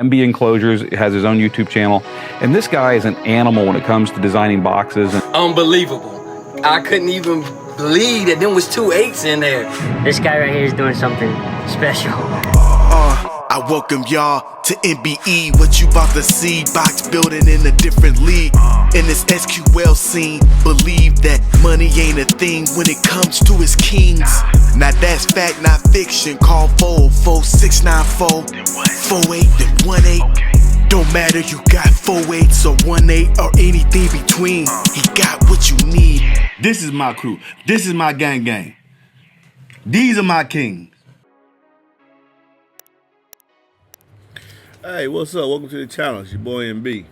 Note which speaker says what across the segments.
Speaker 1: MB Enclosures has his own YouTube channel, and this guy is an animal when it comes to designing boxes.
Speaker 2: Unbelievable. I couldn't even believe that there was 2 8s in there.
Speaker 3: This guy right here is doing something special.
Speaker 4: I welcome y'all to MBE. What you about to see, box building in a different league. In this SQL scene, believe that money ain't a thing when it comes to his kings. Now that's fact, not fiction. Call 44694 48 then 18. Don't matter, you got 4 8s or 1 8 or anything between. He got what you need.
Speaker 5: This is my crew. This is my gang. These are my kings.
Speaker 6: Hey, what's up? Welcome to the channel. It's your boy MB.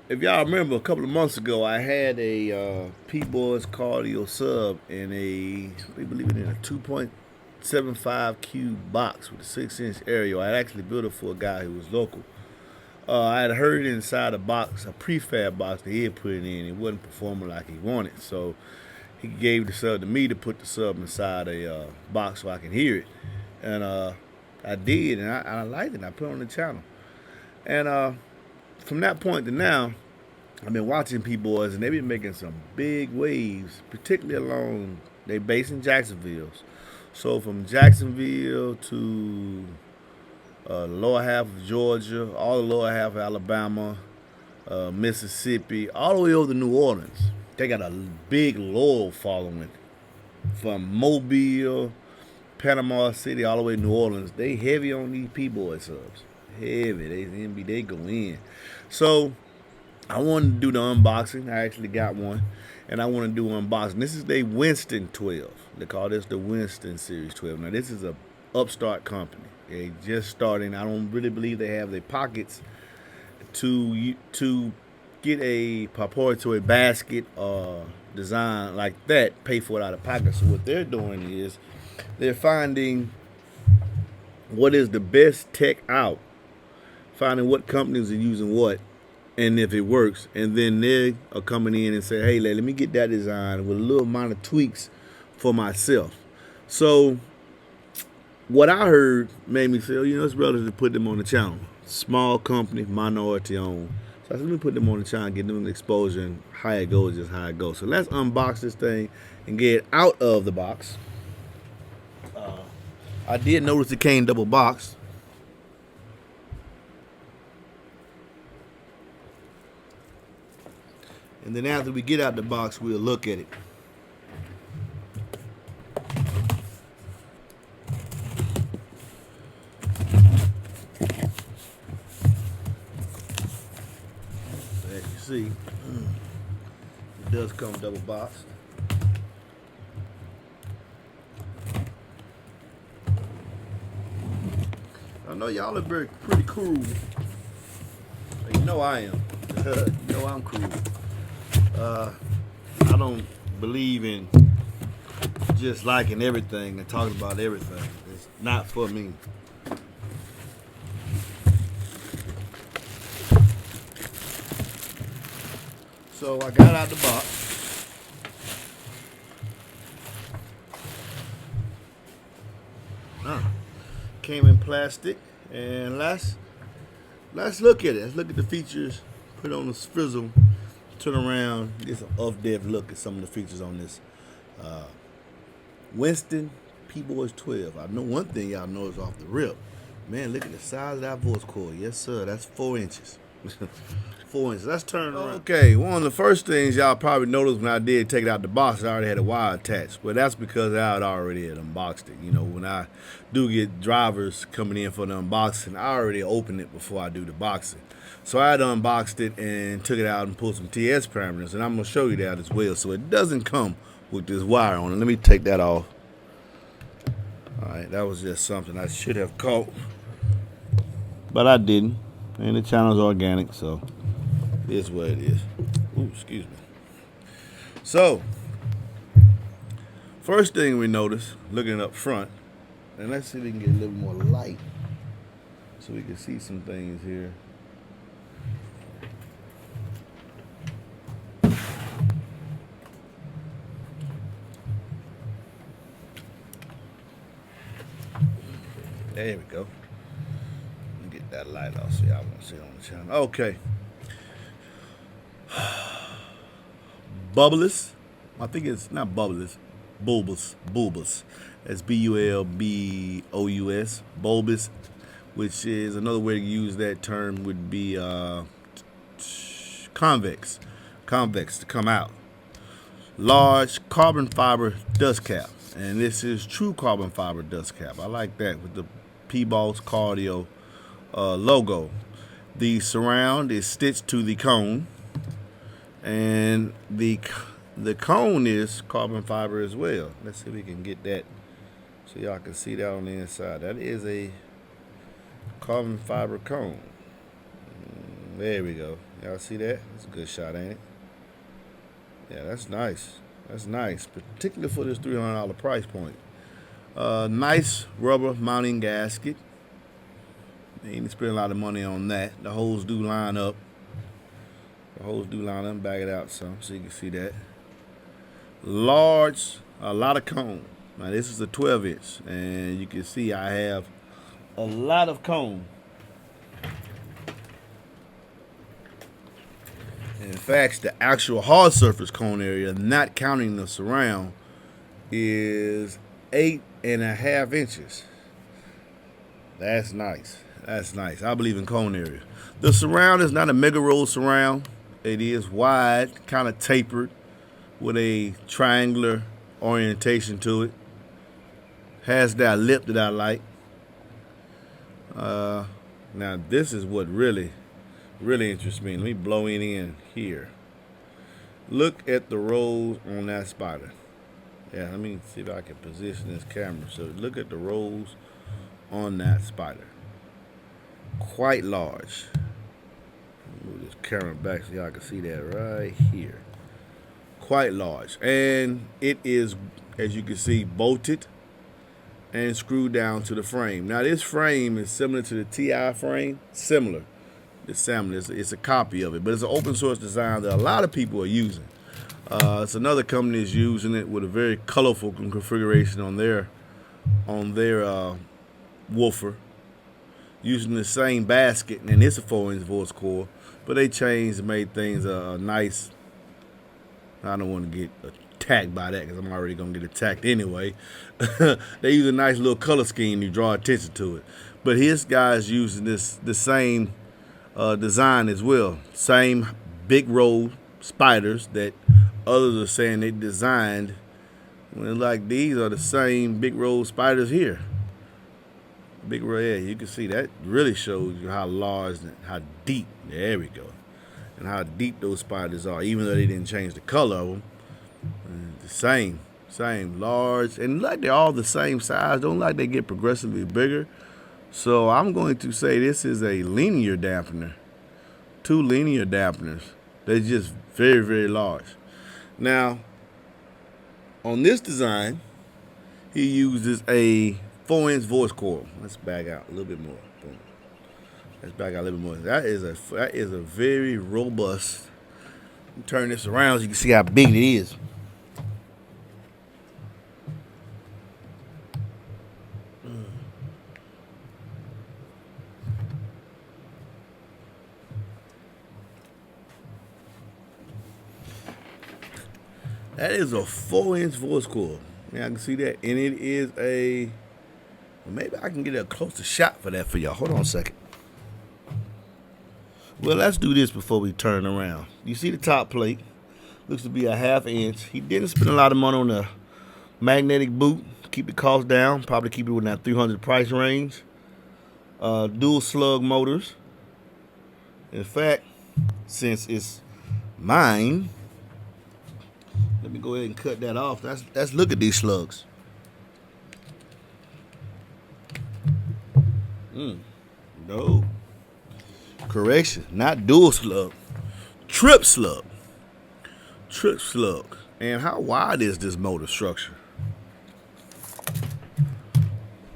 Speaker 6: If y'all remember, a couple of months ago, I had a PBoyz cardio sub in a 2.75 cube box with a 6-inch aerial. I had actually built it for a guy who was local. I had heard inside a box, a prefab box that he had put it in. It wasn't performing like he wanted, so he gave the sub to me to put the sub inside a box so I can hear it. And I did, and I liked it. I put it on the channel. And from that point to now, I've been watching PBoyz, and they've been making some big waves, particularly along, they base in Jacksonville. So from Jacksonville to the lower half of Georgia, all the lower half of Alabama, Mississippi, all the way over to New Orleans. They got a big loyal following from Mobile, Panama City, all the way to New Orleans. They heavy on these PBoyz subs. Heavy. They go in. So I wanted to do the unboxing. I actually got one. And I want to do unboxing. This is the Winston 12. They call this the Winston Series 12. Now this is a upstart company. They just starting. I don't really believe they have the pockets to get a proprietary basket design like that, pay for it out of pocket. So what they're doing is they're finding what is the best tech out, finding what companies are using what, and if it works, and then they are coming in and say, hey, let me get that design with a little amount of tweaks for myself. So what I heard made me feel, it's relative to put them on the channel. Small company, minority owned. So I said, let me put them on the channel, get them the exposure, and how it goes is how it goes. So let's unbox this thing and get it out of the box. I did notice it came double boxed. And then after we get out the box, we'll look at it. As you see, it does come double boxed. I know y'all are pretty cool. You know I am. You know I'm cool. I don't believe in just liking everything and talking about everything. It's not for me. So I got out the box. Came in plastic, and let's look at it. Let's look at the features. Put it on the frizzle. Turn around. Get some off-depth look at some of the features on this Winston PBoyz 12. I know one thing y'all know is off the rip. Man, look at the size of that voice cord. Yes, sir. That's 4 inches. 4 inches. Let's turn around. Okay, one of the first things y'all probably noticed when I did take it out the box, I already had a wire attached. But that's because I had already unboxed it. When I do get drivers coming in for the unboxing, I already opened it before I do the boxing. So I had unboxed it and took it out and pulled some TS parameters, and I'm going to show you that as well. So it doesn't come with this wire on it. Let me take that off. All right, that was just something I should have caught, but I didn't. And the channel's organic, so it is what it is. Ooh, excuse me. So, first thing we notice, looking up front, and let's see if we can get a little more light so we can see some things here. There we go. Get that light off so y'all won't see it on the channel. Okay. Bubbleless. I think it's not bubbleless. Bulbous. That's B-U-L-B-O-U-S. Bulbous, which is another way to use that term would be convex. Convex, to come out. Large carbon fiber dust cap. And this is true carbon fiber dust cap. I like that with the PBoyz cardio logo. The surround is stitched to the cone. And the cone is carbon fiber as well. Let's see if we can get that so y'all can see that on the inside. That is a carbon fiber cone. There we go. Y'all see that? That's a good shot, ain't it? Yeah, that's nice. That's nice, particularly for this $300 price point. Nice rubber mounting gasket. You didn't spend a lot of money on that. The holes do line up. Back it out some so you can see that. Large, a lot of cone. Now this is a 12-inch, and you can see I have a lot of cone. In fact, the actual hard surface cone area, not counting the surround, is 8.5 inches. That's nice. That's nice. I believe in cone area. The surround is not a mega roll surround. It is wide, kind of tapered, with a triangular orientation to it. Has that lip that I like. Now this is what really interests me. Let me blow it in here. Look at the rolls on that spider. Yeah, let me see if I can position this camera. So look at the rolls on that spider. Quite large. Move this camera back so y'all can see that right here. Quite large. And it is, as you can see, bolted and screwed down to the frame. Now this frame is similar to the TI frame. Similar. It's a copy of it, but it's an open source design that a lot of people are using. It's another company is using it with a very colorful configuration on their woofer, using the same basket, and it's a 4-inch voice core, but they changed and made things nice. I don't want to get attacked by that because I'm already gonna get attacked anyway. They use a nice little color scheme to draw attention to it, but his guys using the same design as well. Same big roll spiders that others are saying they designed. Well, like these are the same big roll spiders here. Big roll, yeah, you can see that really shows you how large and how deep. There we go. And how deep those spiders are, even though they didn't change the color of them. The same large, and like they're all the same size. Don't like they get progressively bigger. So I'm going to say this is a linear dampener. 2 linear dampeners. They're just very, very large. Now, on this design, he uses a 4-inch voice coil. Let's back out a little bit more. Boom. Let's back out a little bit more. That is a very robust. Turn this around so you can see how big it is. That is a 4-inch voice coil. Yeah, I can see that. And it is a, maybe I can get a closer shot for that for y'all. Hold on a second. Well, let's do this before we turn around. You see the top plate. Looks to be a 1/2 inch. He didn't spend a lot of money on the magnetic boot. Keep the cost down. Probably keep it within that 300 price range. Dual slug motors. In fact, since it's mine, let me go ahead and cut that off. Let's look at these slugs. No. Correction, not dual slug. Trip slug. Trip slug. And how wide is this motor structure?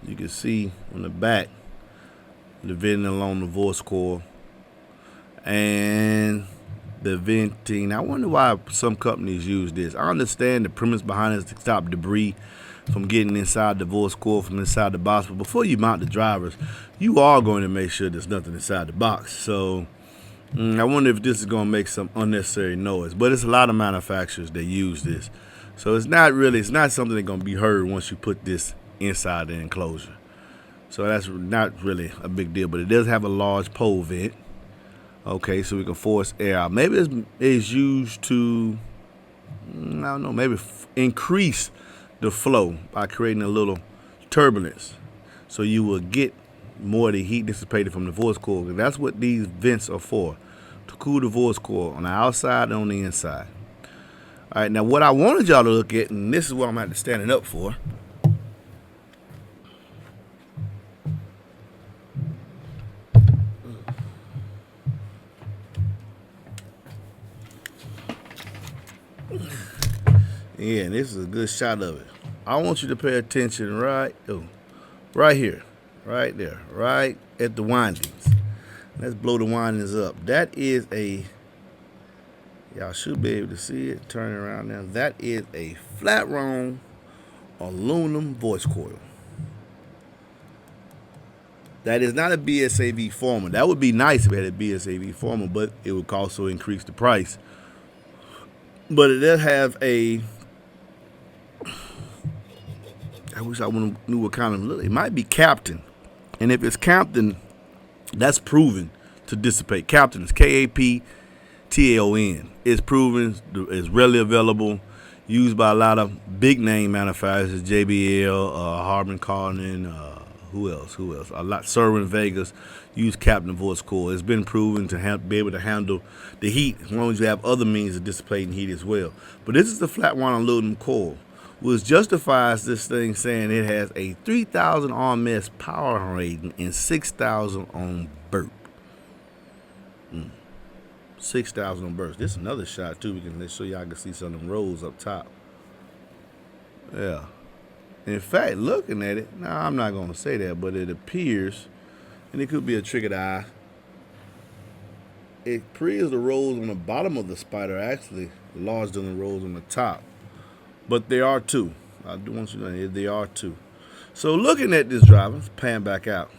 Speaker 6: You can see on the back the venting along the voice coil and the venting. I wonder why some companies use this. I understand the premise behind it is to stop debris from getting inside the voice coil from inside the box. But before you mount the drivers, you are going to make sure there's nothing inside the box. So I wonder if this is going to make some unnecessary noise. But it's a lot of manufacturers that use this. So it's not something that's going to be heard once you put this inside the enclosure. So that's not really a big deal. But it does have a large pole vent. Okay, so we can force air out. Maybe it's used to, I don't know, maybe increase the flow by creating a little turbulence, so you will get more of the heat dissipated from the voice coil. And that's what these vents are for, to cool the voice coil on the outside and on the inside. All right, now what I wanted y'all to look at, and this is what I'm going to stand it up for. Yeah, and this is a good shot of it. I want you to pay attention right here, right there, right at the windings. Let's blow the windings up. That is y'all should be able to see it. Turn it around now. That is a flat round aluminum voice coil. That is not a BSAV former. That would be nice if it had a BSAV former, but it would also increase the price. But it does have I wish I knew what kind of, it might be Captain. And if it's Captain, that's proven to dissipate. Captain is Kapton. It's proven, it's readily available, used by a lot of big name manufacturers, JBL, Harman Kardon, who else? A lot, Serwin Vegas use Captain voice coil. It's been proven to be able to handle the heat as long as you have other means of dissipating heat as well. But this is the flat wound aluminum coil, which justifies this thing saying it has a 3,000 RMS power rating and 6,000 on burp. 6,000 on burst. This is another shot too. Let's show y'all can see some of them rolls up top. Yeah. In fact, looking at it, now I'm not going to say that, but it appears, and it could be a trick of the eye, it appears the rolls on the bottom of the spider are actually larger than the rolls on the top. But there are two. I do want you to know there are two. So looking at this driver, let's pan back out.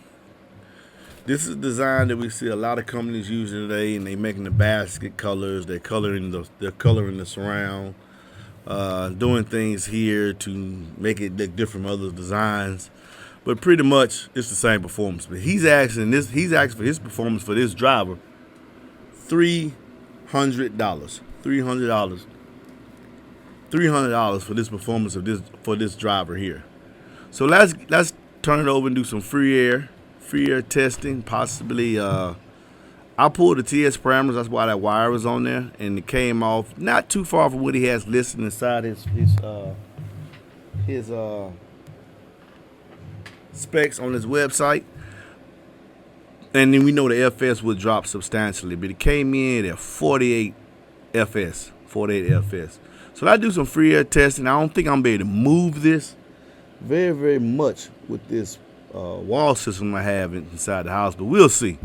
Speaker 6: This is a design that we see a lot of companies using today, and they're making the basket colors. They're coloring the surround, doing things here to make it look different from other designs. But pretty much it's the same performance. But he's asking for his performance for this driver $300. $300 for this performance for this driver here. So let's turn it over and do some free air testing. Possibly I pulled the TS parameters. That's why that wire was on there, and it came off not too far from what he has listed inside his specs on his website. And then we know the FS would drop substantially, but it came in at 48 FS. So I do some free air testing. I don't think I'm able to move this very, very much with this wall system I have inside the house, but we'll see.